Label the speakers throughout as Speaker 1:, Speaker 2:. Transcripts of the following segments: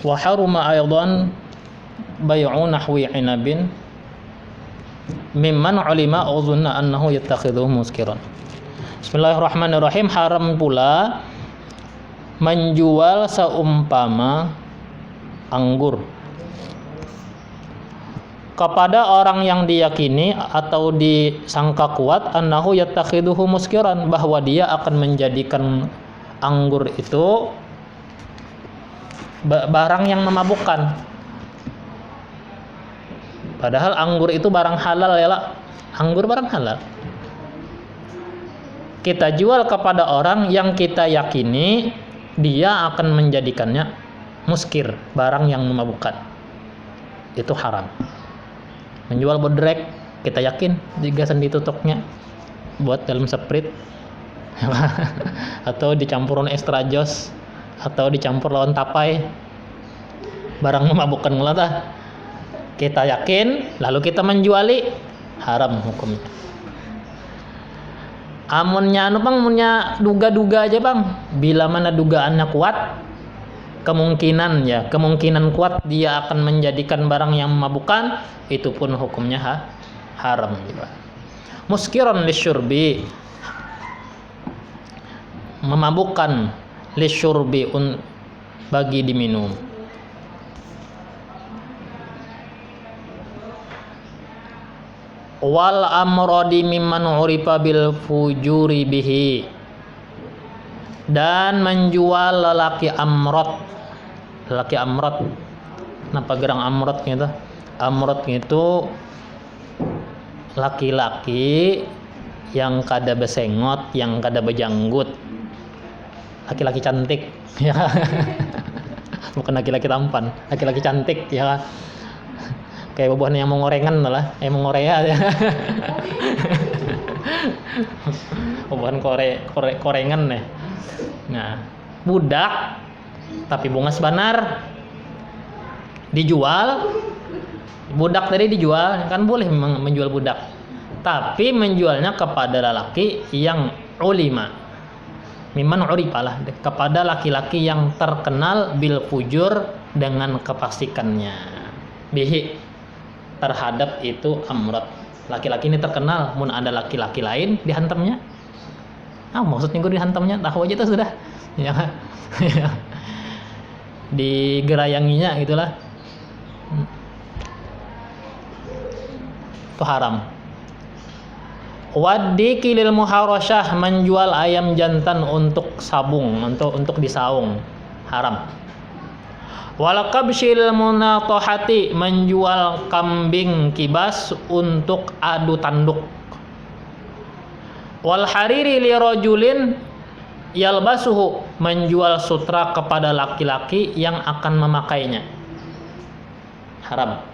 Speaker 1: Wa haruma aidan bai'u nahwi 'inabin mimman ulima uzunna annahu yattakhidhuhu muskiran. Bismillahirrahmanirrahim. Haram pula menjual seumpama anggur kepada orang yang diyakini atau disangka kuat annahu yattakhidhuhu muskiran, bahwa dia akan menjadikan anggur itu barang yang memabukkan. Padahal anggur itu barang halal ya lah. Anggur barang halal. Kita jual kepada orang yang kita yakini dia akan menjadikannya muskir, barang yang memabukkan. Itu haram. Menjual bodrek, kita yakin digasan ditutupnya buat dalam sprit atau dicampur extra jos atau dicampur lawan tapai, barang memabukkan ngelata. Kita yakin lalu kita menjuali, haram hukumnya. Amunnya bang, munnya duga-duga aja bang, bila mana dugaannya kuat, kemungkinan kuat dia akan menjadikan barang yang memabukkan, itu pun hukumnya haram juga. Muskiron lisyurbi, memabukkan, lisyurbi bagi diminum. Wal amrodi mimman urifa bil fujuri bihi, dan menjual lelaki amrod. Kenapa gerang amrod gitu? Amrod itu laki-laki yang kada besengot, yang kada bejanggut, laki-laki cantik ya. Bukan laki-laki tampan, laki-laki cantik ya. Kayak bubuhan yang mau ngorengan lah, yang mau ngorea ya. Bubuhan korengan nih. Nah, budak tapi bungas banar dijual. Budak tadi dijual, kan boleh menjual budak. Tapi menjualnya kepada lelaki yang ulima. Mimman uripalah, kepada laki-laki yang terkenal bil fujur, dengan kepastikannya. Bihi, terhadap itu amrod. Laki-laki ini terkenal, mun ada laki-laki lain dihantamnya. Maksudnya gue dihantamnya, tahu aja tuh sudah. Ya. Digerayanginya gitulah. Itu haram. Waddi kilil muharasyah, menjual ayam jantan untuk sabung, untuk disaung, haram. Wal kabsyil munatohati, menjual kambing kibas untuk adu tanduk. Wal hariri li rajulin yalbasuhu, menjual sutra kepada laki-laki yang akan memakainya, haram.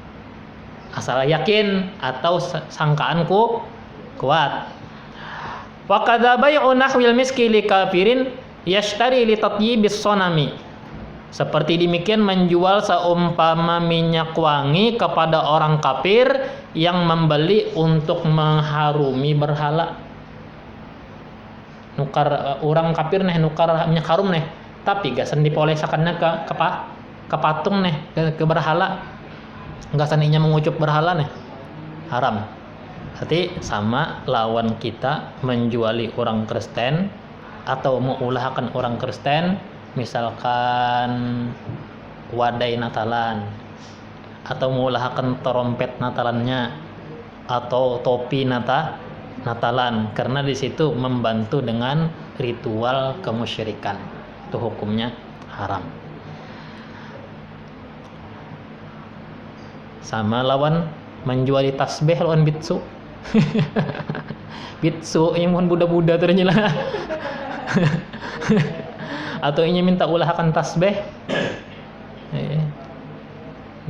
Speaker 1: Asal yakin atau sangkaanku kuat. Wa kadza bai'u nahwil miski li kafirin yashtari li tatyibis sonami, seperti demikian menjual seumpama minyak wangi kepada orang kafir yang membeli untuk mengharumi berhala. Nukar orang kafir nih, nukar minyak harum nih, tapi gasan dipolesakannya ke patung nih, ke berhala. Gasan inya mengucup berhala nih, haram. Berarti sama lawan kita menjuali orang Kristen atau mengulahkan orang Kristen, misalkan wadai Natalan, atau mengulahkan trompet Natalannya, atau topi Natalan, karena di situ membantu dengan ritual kemusyrikan, itu hukumnya haram. Sama lawan menjuali tasbih lawan bitsu. Bitsu yang mohon Buddha ternyata. Atau ini minta ulahkan tasbih.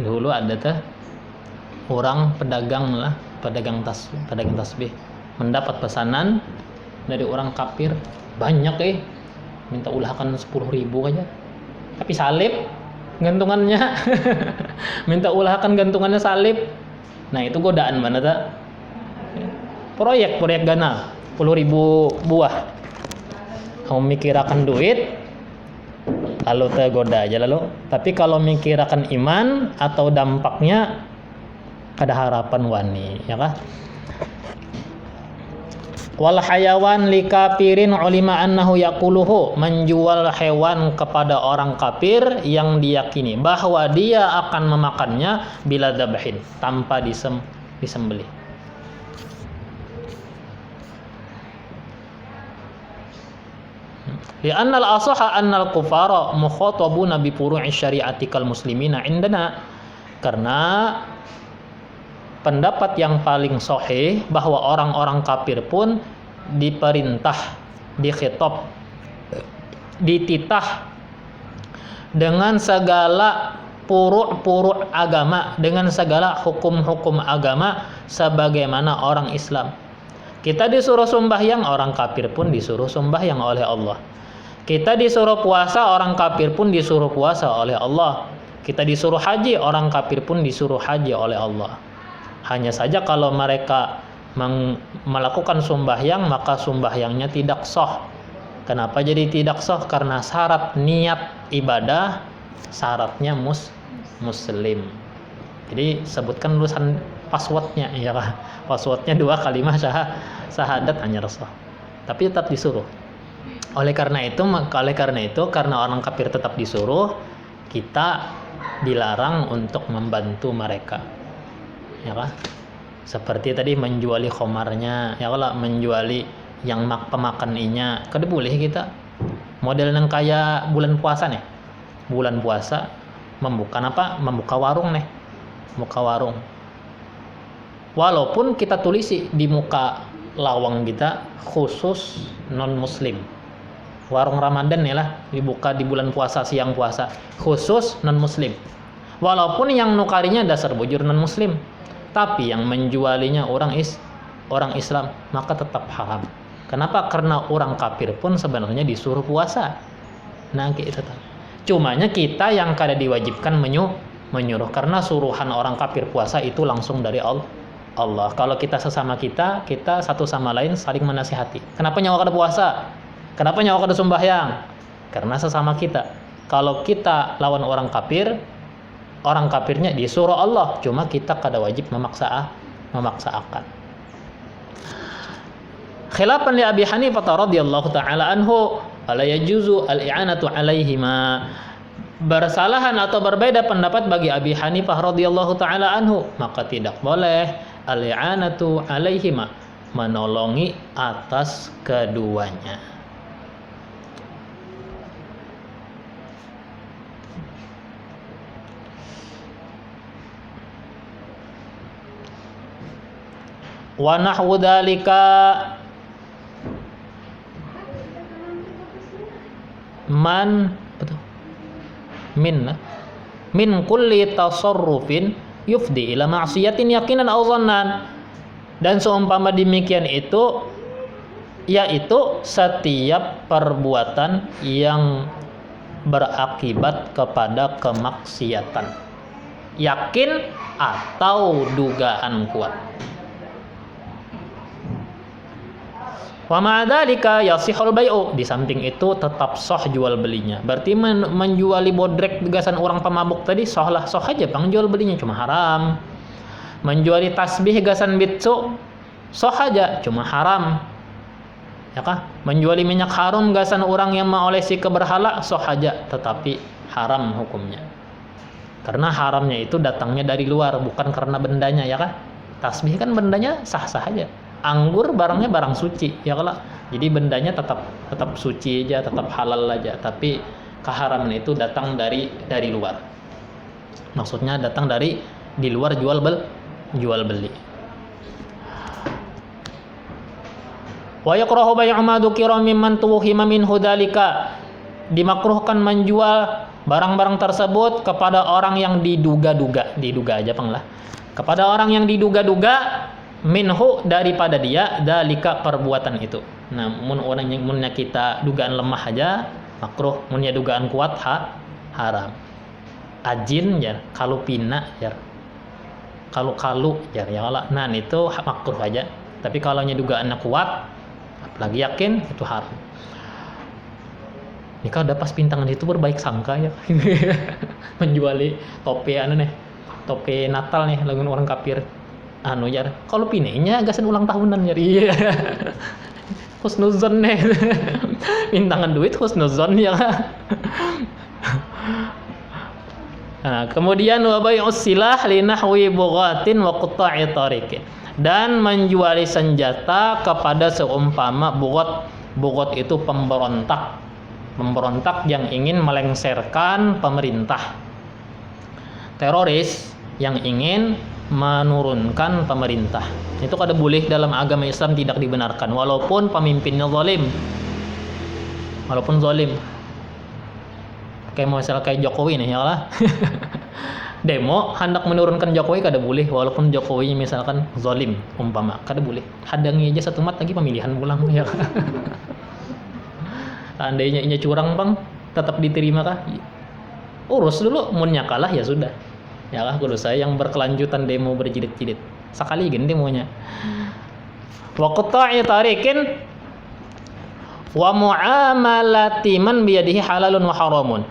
Speaker 1: Dulu ada tuh orang pedagang tasbih mendapat pesanan dari orang kafir banyak minta ulahkan 10.000 aja, tapi salib gantungannya. Minta ulahkan gantungannya salib. Nah itu godaan mana tak? Proyek ganal 10.000 buah. Kamu mikirakan duit, lalu tergoda aja lalu. Tapi kalau mikirakan iman atau dampaknya ada harapan wani, ya kah? Wal hayawan li kafirin ulima annahu yaquluhu, menjual hewan kepada orang kafir yang diyakini bahwa dia akan memakannya bila dzabahin, tanpa disembelih. Li'anna al-asaha anna al-kufara mukhatabuna bi furu'i syari'ati kal muslimina indana, karena pendapat yang paling sahih bahwa orang-orang kafir pun diperintah, dikhitab, dititah dengan segala puru' agama, dengan segala hukum-hukum agama sebagaimana orang Islam. Kita disuruh sembahyang, orang kafir pun disuruh sembahyang oleh Allah. Kita disuruh puasa, orang kafir pun disuruh puasa oleh Allah. Kita disuruh haji, orang kafir pun disuruh haji oleh Allah. Hanya saja kalau mereka melakukan sembahyang, maka sembahyangnya tidak sah. Kenapa jadi tidak sah? Karena syarat niat ibadah, syaratnya muslim. Jadi sebutkan tulisan passwordnya, ya kan? Passwordnya 2 kalimat syahadat hanya sah. Tapi tetap disuruh. Oleh karena itu, karena orang kafir tetap disuruh, kita dilarang untuk membantu mereka. Ya kan? Seperti tadi menjuali khomarnya, ya kalau menjuali yang pemakan kada boleh kita. Model yang kayak bulan puasa nih. Bulan puasa membuka warung nih. Buka warung. Walaupun kita tulisi di muka lawang kita khusus non muslim. Warung Ramadan nih lah dibuka di bulan puasa, siang puasa, khusus non muslim. Walaupun yang nukarinya dasar bujur non muslim, tapi yang menjualinya orang Islam, maka tetap haram. Kenapa? Karena orang kafir pun sebenarnya disuruh puasa. Nah, kita tahu. Cumanya kita yang kada diwajibkan menyuruh, karena suruhan orang kafir puasa itu langsung dari Allah. Kalau kita sesama kita satu sama lain saling menasihati. Kenapa nyawa kada puasa? Kenapa nyawa kada sembahyang? Karena sesama kita. Kalau kita lawan orang kafirnya disuruh Allah, cuma kita kada wajib memaksakan. Khilafan li Abi Hanifah radhiyallahu taala anhu, ala yajuzu al-i'anatu alaihima. Bersalahan atau berbeda pendapat bagi Abi Hanifah radhiyallahu taala anhu, maka tidak boleh al-i'anatu alaihima, menolongi atas keduanya. Wa nahwu dzalika min kulli tasarrufin yufdi ila ma'siyatin yaqinan aw dhannan. Dan seumpama demikian itu, yaitu setiap perbuatan yang berakibat kepada kemaksiatan, yakin atau dugaan kuat. Wa ma'adzalika yasihul bai'u, di samping itu tetap sah jual belinya. Berarti menjuali bodrek gasan orang pemabuk tadi sah aja bang jual belinya, cuma haram. Menjuali tasbih gasan bitsu sah aja, cuma haram. Ya kah? Menjuali minyak harum gasan orang yang mengolesi ke berhala sah aja, tetapi haram hukumnya. Karena haramnya itu datangnya dari luar, bukan karena bendanya, ya kah? Tasbih kan bendanya sah-sah aja. Anggur barangnya barang suci, ya kalau jadi bendanya tetap suci aja, tetap halal aja, tapi keharaman itu datang dari luar. Maksudnya datang dari di luar jual beli. Wa yakrahu bai'u ma dzukira mimman tuwhima minhu dzalika, dimakruhkan menjual barang-barang tersebut kepada orang yang diduga aja panglah, kepada orang yang diduga-duga minhu daripada dia dalika perbuatan itu. Nah, orang yang munnya kita dugaan lemah aja makruh, munnya dugaan kuat haram. Ajin ya, kalau pina ya, kalau ya Allah. Nah, itu makruh aja. Tapi kalau dugaannya kuat, apalagi yakin, itu haram. nikah udah pas pintangan itu berbaik sangka ya. Menjuali topi topi Natal nih lagun orang kafir jar kalau pinenya gasan ulang tahunan jar iya. Husnuzon nih. Pintangan duit husnuzon ya. Nah, kemudian wa bai'us silah li nahwi bughatin wa quta'i tariqin, dan menjuali senjata kepada seumpama bughat. Bughat itu pemberontak yang ingin melengsarkan pemerintah, teroris yang ingin menurunkan pemerintah. Itu kada boleh dalam agama Islam, tidak dibenarkan walaupun pemimpinnya zalim. Kayak Jokowi nih ya lah. Demo hendak menurunkan Jokowi kada boleh walaupun Jokowi misalkan zalim umpama, kada boleh. Hadangi aja satu mat lagi pemilihan pulang ya. Seandainya inya curang bang, tetap diterima kah? Urus dulu, munnya kalah ya sudah. Ya lah, kudu saya yang berkelanjutan demo berjilid-jilid. Sekali gini demonya. Wa qata'i tariqin wa mu'amalati man biyadihi halalun wa haramun,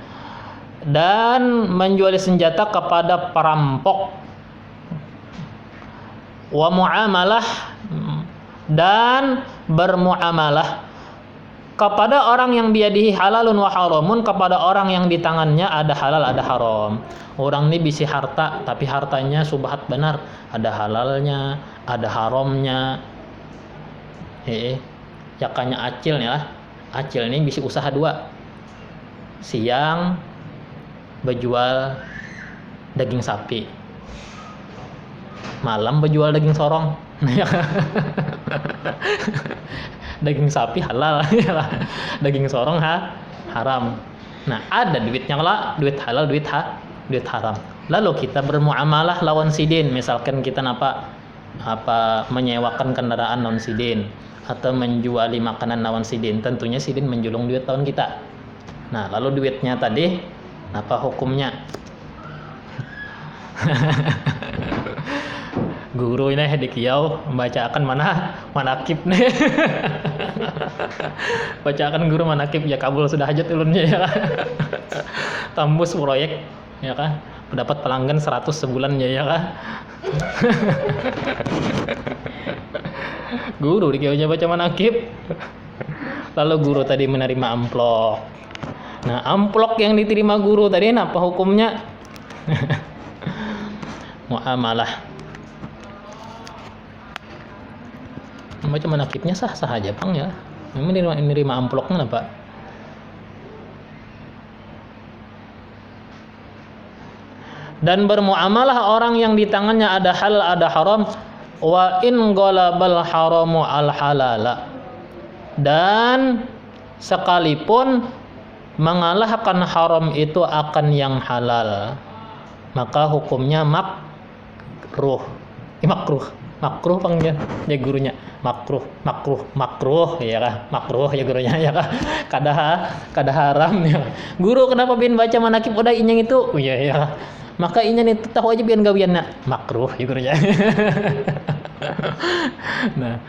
Speaker 1: dan menjual senjata kepada perampok. Wa mu'amalah, dan bermuamalah kepada orang yang biadihi halalun wa haramun, kepada orang yang di tangannya ada halal ada haram. Orang ini bisi harta tapi hartanya subhat benar, ada halalnya ada haramnya. Yakanya acil nih lah. Acil ini bisi usaha dua. Siang berjual daging sapi, malam berjual daging sorong. Daging sapi halal, daging sorong haram. Nah, ada duitnya lah, duit halal, duit haram. Lalu kita bermuamalah lawan sidin, misalkan kita menyewakan kendaraan lawan sidin atau menjuali makanan lawan sidin, tentunya sidin menjulung duit lawan kita. Nah, lalu duitnya tadi apa hukumnya? Guru ini di Kiau membacakan manakib nih. Bacakan guru manakib ya, kabul sudah hajat ulunnya ya. Tambus proyek ya kan, mendapat pelanggan 100 sebulan ya kan. Guru di Kiaunya baca manakib. Lalu guru tadi menerima amplop. Nah, amplop yang diterima guru tadi apa hukumnya? Muamalah. Macam manakibnya sah aja bang ya. Menerima amplopnya apa? Dan bermuamalah orang yang di tangannya ada halal ada haram, wa in ghalabal haramu al halala, dan sekalipun mengalahkan haram itu akan yang halal, maka hukumnya makruh panggil ya gurunya, makruh ya kan, makruh ya gurunya ya kan, kada haram ya. Guru kenapa bin baca manakib udah inyang itu? Oh iya ya, maka inyang itu tahu aja biar gawianna makruh ya gurunya. Nah,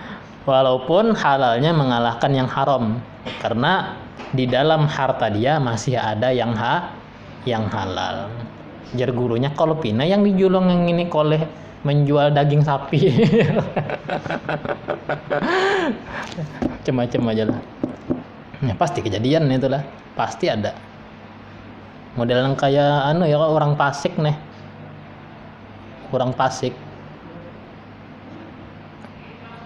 Speaker 1: walaupun halalnya mengalahkan yang haram, karena di dalam harta dia masih ada yang halal. Jar gurunya kalau pina yang dijulung yang ini koleh menjual daging sapi. Macam-macam aja lah. Ya, pasti kejadian itulah, pasti ada. Model yang kayak ya orang Pasik nih. Orang Pasik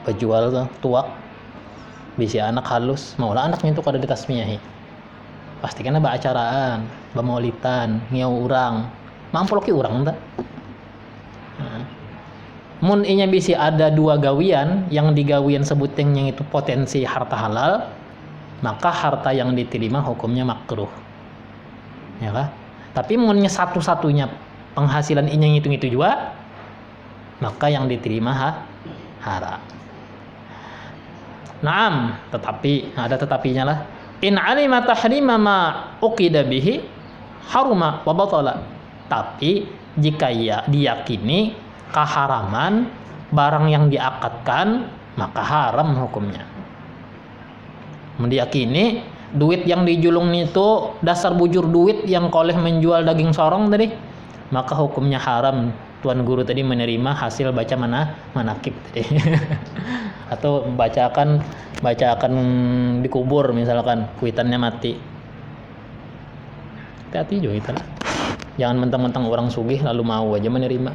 Speaker 1: penjual tuak bisi anak halus, maulah anaknya itu kada ditasmiyahi. Pasti kan ada acaraan, bamaulitan, ngiau urang, mamploki urang entah. Mun inya bisi ada dua gawian, yang digawian sebuting yang itu potensi harta halal, maka harta yang diterima hukumnya makruh. Ya kan? Tapi munnya satu-satunya penghasilan inya itu juga, maka yang diterima haram. Naam, tetapi ada tetapinya lah. In alima tahrima ma uqida bihi haruma wa batala. Tapi jika diyakini keharaman barang yang diakadkan, maka haram hukumnya. Mendiyakini duit yang dijulung itu dasar bujur duit yang koleh menjual daging sorong tadi, maka hukumnya haram. Tuan guru tadi menerima hasil baca manakib tadi. Atau bacakan dikubur misalkan kuitannya mati. Hati-hati juga itu lah. Jangan mentang-mentang orang sugih lalu mau aja menerima.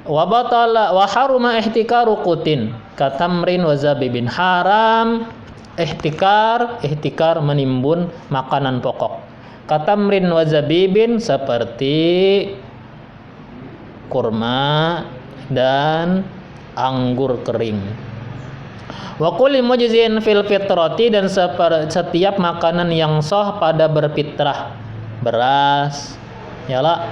Speaker 1: Wa batala wa haruma ihtikaru qutin katamrin wa zabibin, haram ihtikar menimbun makanan pokok. Katamrin wa zabibin seperti kurma dan anggur kering. Wa kulli mujzin fil fitrati, dan setiap makanan yang sah pada berfitrah, beras, yalah,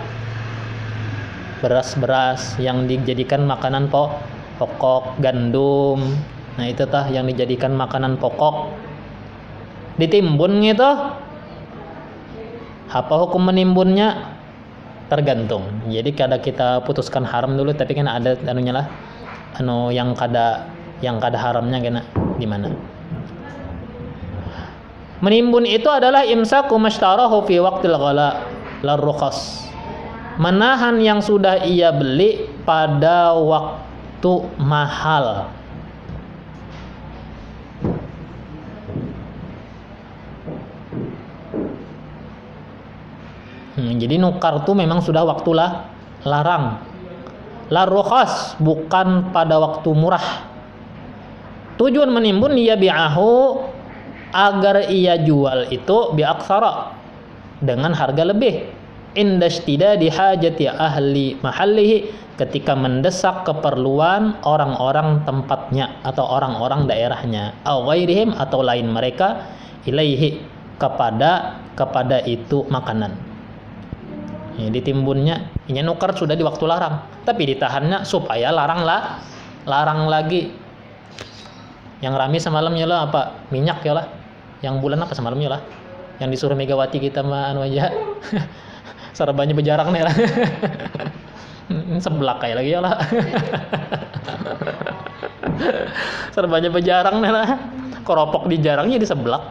Speaker 1: beras yang dijadikan makanan pokok, gandum. Nah, itu tah yang dijadikan makanan pokok. Ditimbun gitu. Apa hukum menimbunnya? Tergantung. Jadi kada kita putuskan haram dulu, tapi kan ada anunya lah. Yang kada haramnya kena di mana? Menimbun itu adalah imsaku mashtarahu fi waqtil ghala larrukhas. Menahan yang sudah ia beli pada waktu mahal. Jadi nukar tuh memang sudah waktu larang. Larrukhas, bukan pada waktu murah. Tujuan menimbun ia bi'ahu, agar ia jual itu bi'aksara, dengan harga lebih. Indastida dihajati ahli mahallihi, ketika mendesak keperluan orang-orang tempatnya atau orang-orang daerahnya, aw ghairihim, atau lain mereka, ilaihi, kepada itu makanan. Ya, ditimbunnya ini nukar sudah di waktu larang, tapi ditahannya supaya larang lagi. Yang rame semalamnya lah apa? Minyak ya lah. Yang bulan apa semalamnya lah? Yang disuruh Megawati kita mah anu aja. Sarabanya bejarang nih lah. Seblak kayak lagi ya lah. Sarabanya bejarang nih lah. Keropok di jarangnya di seblak.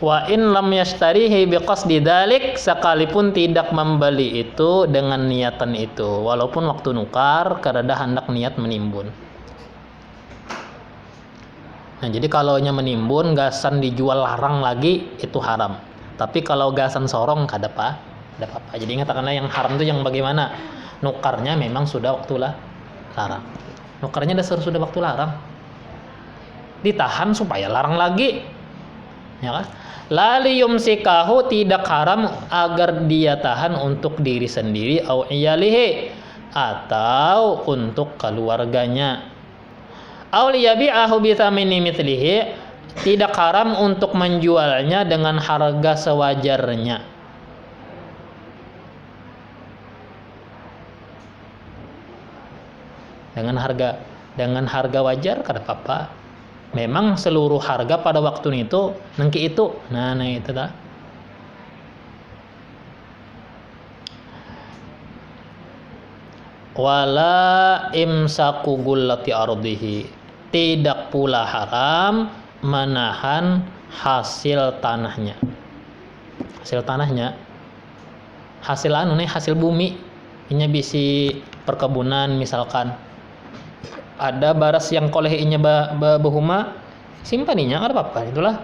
Speaker 1: Wa in lam yashtarihi biqasdi dzalik, sekalipun tidak membeli itu dengan niatan itu, walaupun waktu nukar karena hendak niat menimbun. Nah, jadi kalau menimbun gasan dijual larang lagi itu haram. Tapi kalau gasan sorong kada apa-apa. Jadi katakanlah yang haram itu yang bagaimana? Nukarnya memang sudah waktu larang. Nukarnya sudah waktu larang. Ditahan supaya larang lagi. Ya kan? Lali yumsikahu, tidak haram agar dia tahan untuk diri sendiri, au iyalihi, atau untuk keluarganya. Au liyabi'ahu bi thamini mithlihi, tidak haram untuk menjualnya dengan harga sewajarnya. Dengan harga wajar kada apa-apa. Memang seluruh harga pada waktu itu nengki itu. Nah itu dah. Wala imsaku gullati ardihi, tidak pula haram menahan hasil tanahnya. Hasil hasil bumi. Ini bisi perkebunan misalkan. Ada baras yang kolehnya bahuma, simpaninya ada apa-apa itulah.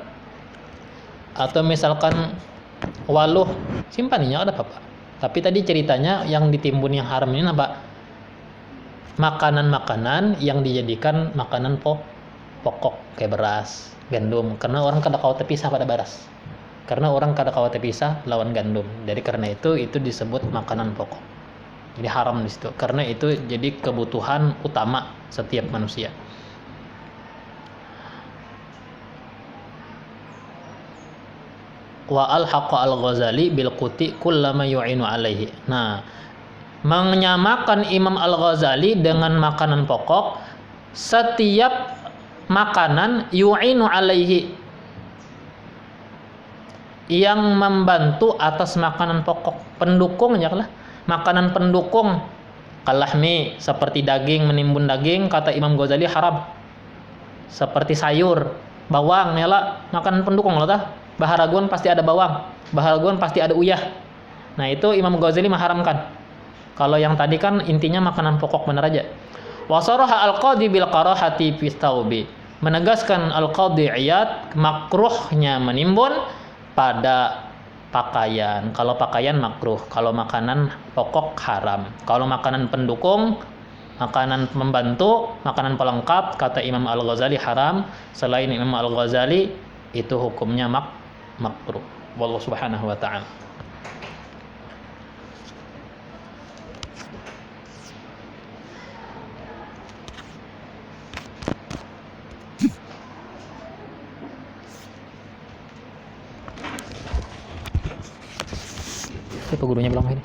Speaker 1: Atau misalkan waluh, simpaninya ada apa-apa. Tapi tadi ceritanya yang ditimbun yang haram ini apa? Makanan-makanan yang dijadikan makanan pokok kayak beras, gandum. Karena orang kada kau terpisah pada beras. Karena orang kada kau terpisah lawan gandum. Jadi karena itu disebut makanan pokok. Jadi haram di situ. Karena itu jadi kebutuhan utama setiap manusia. Wa al-haqqa al-Ghazali bil quti kullama yu'inu alaihi. Nah, menyamakan Imam Al-Ghazali dengan makanan pokok, setiap makanan yu'inu alaihi, yang membantu atas makanan pokok, pendukungnya lah. Makanan pendukung Kalahmi, seperti daging, menimbun daging, kata Imam Ghazali haram. Seperti sayur, bawang, nyala makanan pendukung loh tah. Baharagun pasti ada bawang, baharagun pasti ada uyah. Nah itu Imam Ghazali mengharamkan. Kalau yang tadi kan intinya makanan pokok bener aja. Wasaraha al-qadi bil qarahati fi taubi. Menegaskan al-qadi Iyad makruhnya menimbun pada pakaian. Kalau pakaian makruh, kalau makanan pokok haram. Kalau makanan pendukung, makanan membantu, makanan pelengkap, kata Imam Al-Ghazali haram. Selain Imam Al-Ghazali itu hukumnya makruh. Wallahu subhanahu wa ta'ala. Siapa gurunya bilang ini?